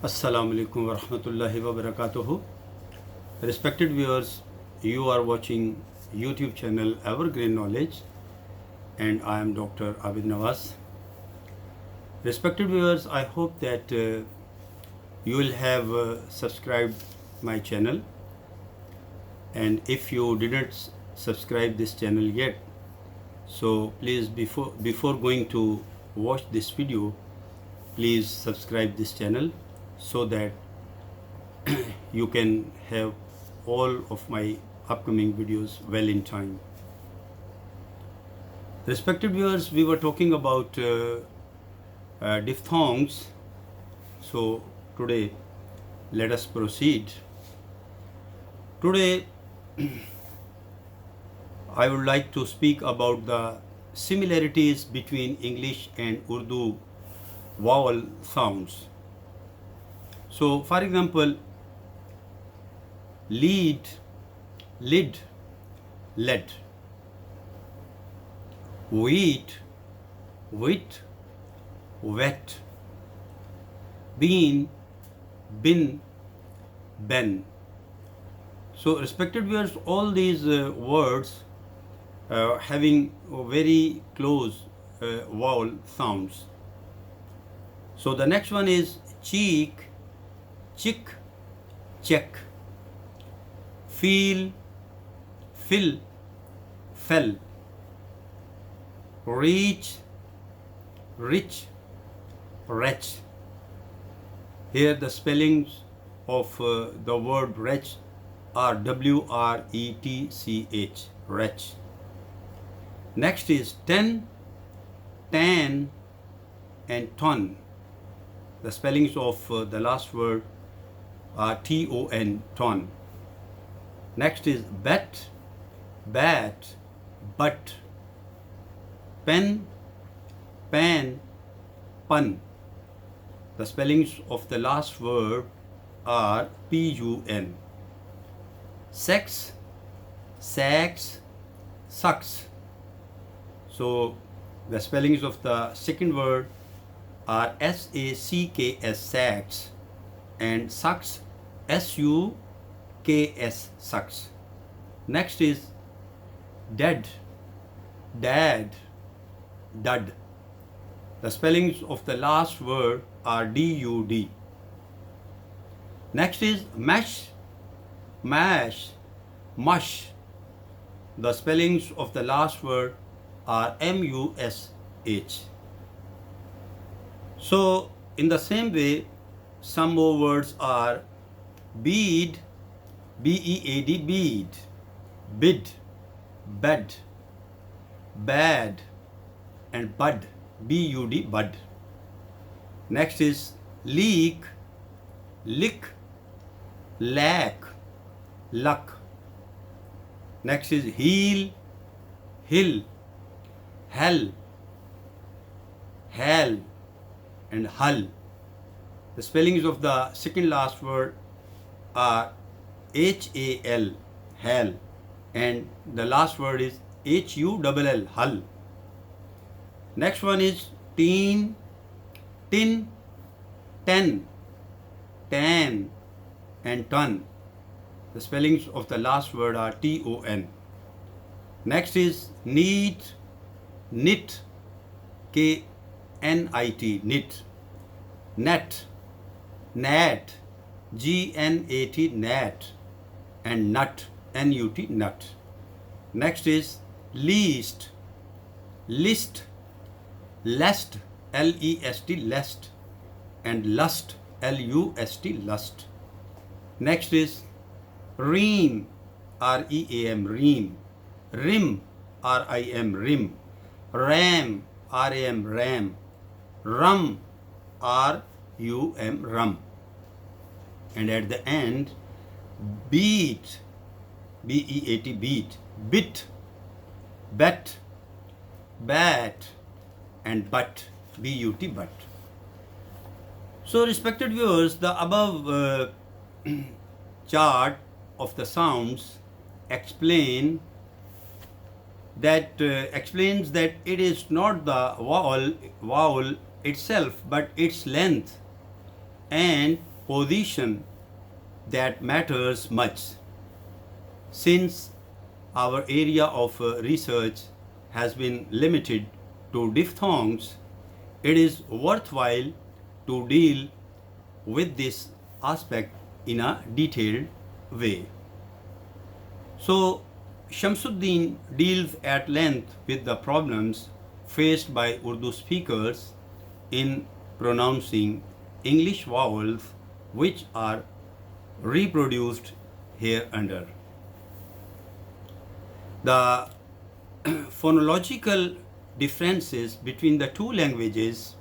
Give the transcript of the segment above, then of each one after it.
Assalamu alaikum wa rahmatullahi wa barakatuhu. Respected viewers, you are watching YouTube channel Evergreen Knowledge and I am Dr. Abid Nawaz. Respected viewers, I hope that you will have subscribed my channel, and if you didn't subscribe this channel yet, so please before going to watch this video, please subscribe this channel so that you can have all of my upcoming videos well in time. Respected viewers, we were talking about diphthongs. So today let us proceed. Today I would like to speak about the similarities between English and Urdu vowel sounds. So for example, lead, lid, led; wheat, wit, wet; bean, bin, ben. So respected viewers, all these words having very close vowel sounds. So the next one is cheek, chick, check; feel, fill, fell; reach, rich, wretch. Here the spellings of the word wretch are W-R-E-T-C-H, wretch. Next is ten, tan, and ton. The spellings of the last word are T-O-N, ton. Next is bet, bat, but; pen, pan, pun. The spellings of the last word are P-U-N. Sex, sax, sucks. So the spellings of the second word are S-A-C-K-S, sax, and sucks, S-U-K-S, sucks. Next is dead, dad, dud. The spellings of the last word are D-U-D. Next is mash, mash, mush. The spellings of the last word are M-U-S-H. So in the same way, some more words are bead, B-E-A-D, bead; bid, bed; bad; and bud, B-U-D, bud. Next is leak, lick, lack, luck. Next is heel, hill, hell, hell, and hull. The spellings of the second last word are H-A-L, hell, and the last word is H-U-L-L, hull. Next one is teen, tin, ten, tan, and ton. The spellings of the last word are T-O-N. Next is neat, knit, K-N-I-T, knit; net, nat, G-N-A-T, nat; and nut, N-U-T, nut. Next is least, list, lest, L-E-S-T, lest; and lust, L-U-S-T, lust. Next is ream, R-E-A-M, ream; rim, R-I-M, rim; ram, R-A-M, ram; rum, R-U-M, rum. And at the end, beat, B-E-A-T, beat; bit, bet, bat, and butt, B-U-T, butt. So respected viewers, the above chart of the sounds explains that it is not the vowel itself but its length and position that matters much. Since our area of research has been limited to diphthongs, it is worthwhile to deal with this aspect in a detailed way. So, Shamsuddin deals at length with the problems faced by Urdu speakers in pronouncing English vowels, which are reproduced here under. The phonological differences between the two languages,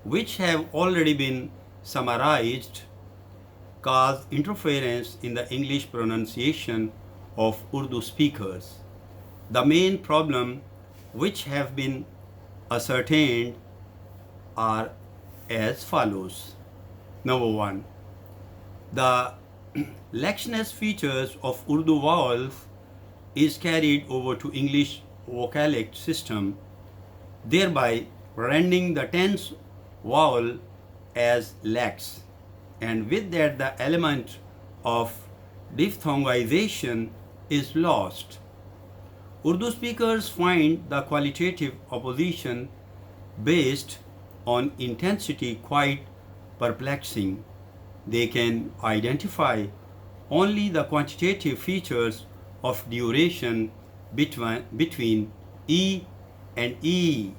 which have already been summarized, cause interference in the English pronunciation of Urdu speakers. The main problem which have been ascertained are as follows. Number one, the laxness features of Urdu vowels is carried over to English vocalic system, thereby rendering the tense vowel as lax, and with that the element of diphthongization is lost. Urdu speakers find the qualitative opposition based on intensity quite perplexing. They can identify only the quantitative features of duration between E and E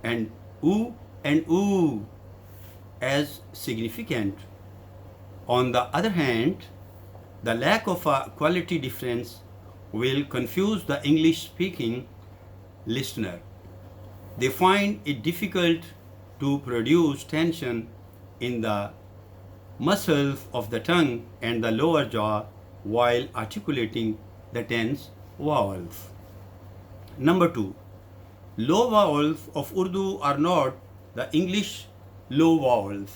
and U and U as significant. On the other hand, the lack of a quality difference will confuse the English-speaking listener. They find it difficult to produce tension in the muscles of the tongue and the lower jaw while articulating the tense vowels. Number two, low vowels of Urdu are not the English low vowels.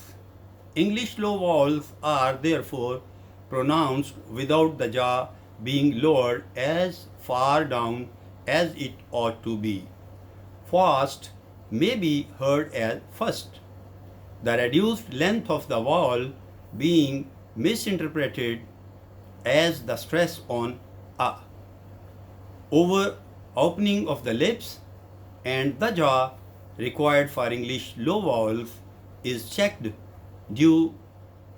English low vowels are therefore pronounced without the jaw being lowered as far down as it ought to be. Fast may be heard as first, the reduced length of the vowel being misinterpreted as the stress on a. Over opening of the lips and the jaw required for English low vowels is checked due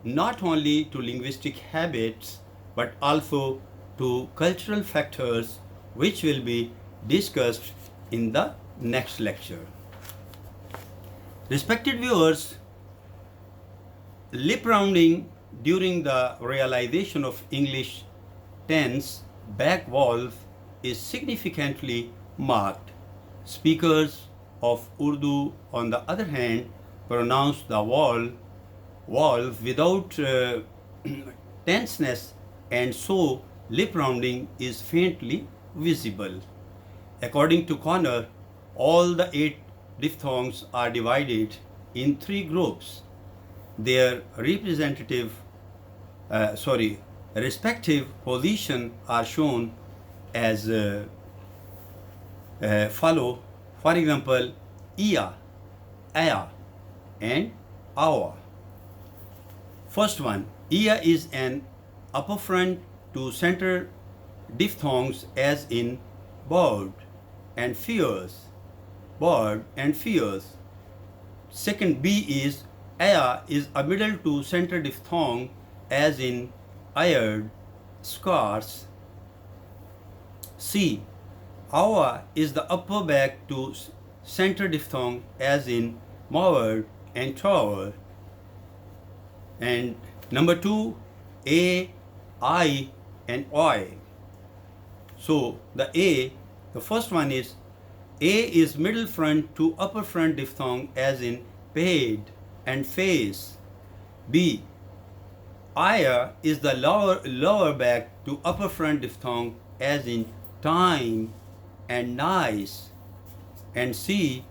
not only to linguistic habits but also to cultural factors, which will be discussed in the next lecture. Respected viewers, lip rounding during the realization of English tense back vowels is significantly marked. Speakers of Urdu, on the other hand, pronounce the vowels without tenseness, and so lip rounding is faintly visible. According to Connor, all the 8 diphthongs are divided in 3 groups. Their respective position are shown as follow. For example, ia, aya, and awa. First one, ia is an upper front to center diphthongs as in bird and fierce. Bird and fierce. Second, B is aya is a middle to center diphthong as in ired, scarce. C, awa is the upper back to center diphthong as in mowered and tower. And number 2, a, I, and oi. So the first one is A is middle front to upper front diphthong as in paid and face. B, aya is the lower back to upper front diphthong as in time and nice. And C,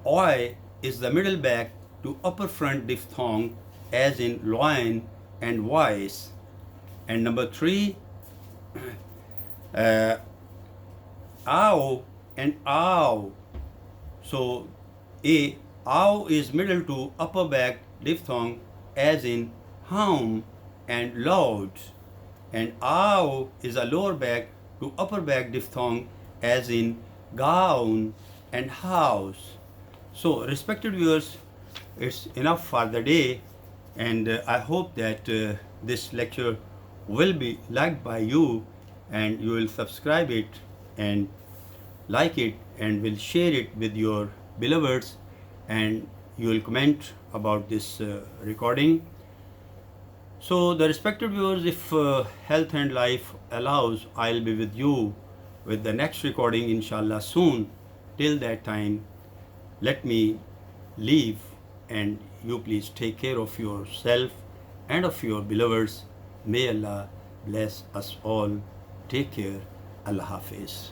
oi is the middle back to upper front diphthong as in loin and wise. And number 3, ow and ow. So ow is middle to upper back diphthong as in home and loud, and ow is a lower back to upper back diphthong as in gown and house. So, respected viewers, it's enough for the day, and I hope that this lecture will be liked by you, and you will subscribe it and like it, and will share it with your beloveds, and you will comment about this recording. So, the respected viewers, if health and life allows, I'll be with you with the next recording, inshallah, soon. Till that time, let me leave, and you please take care of yourself and of your beloveds. May Allah bless us all. Take care. Allah Hafiz.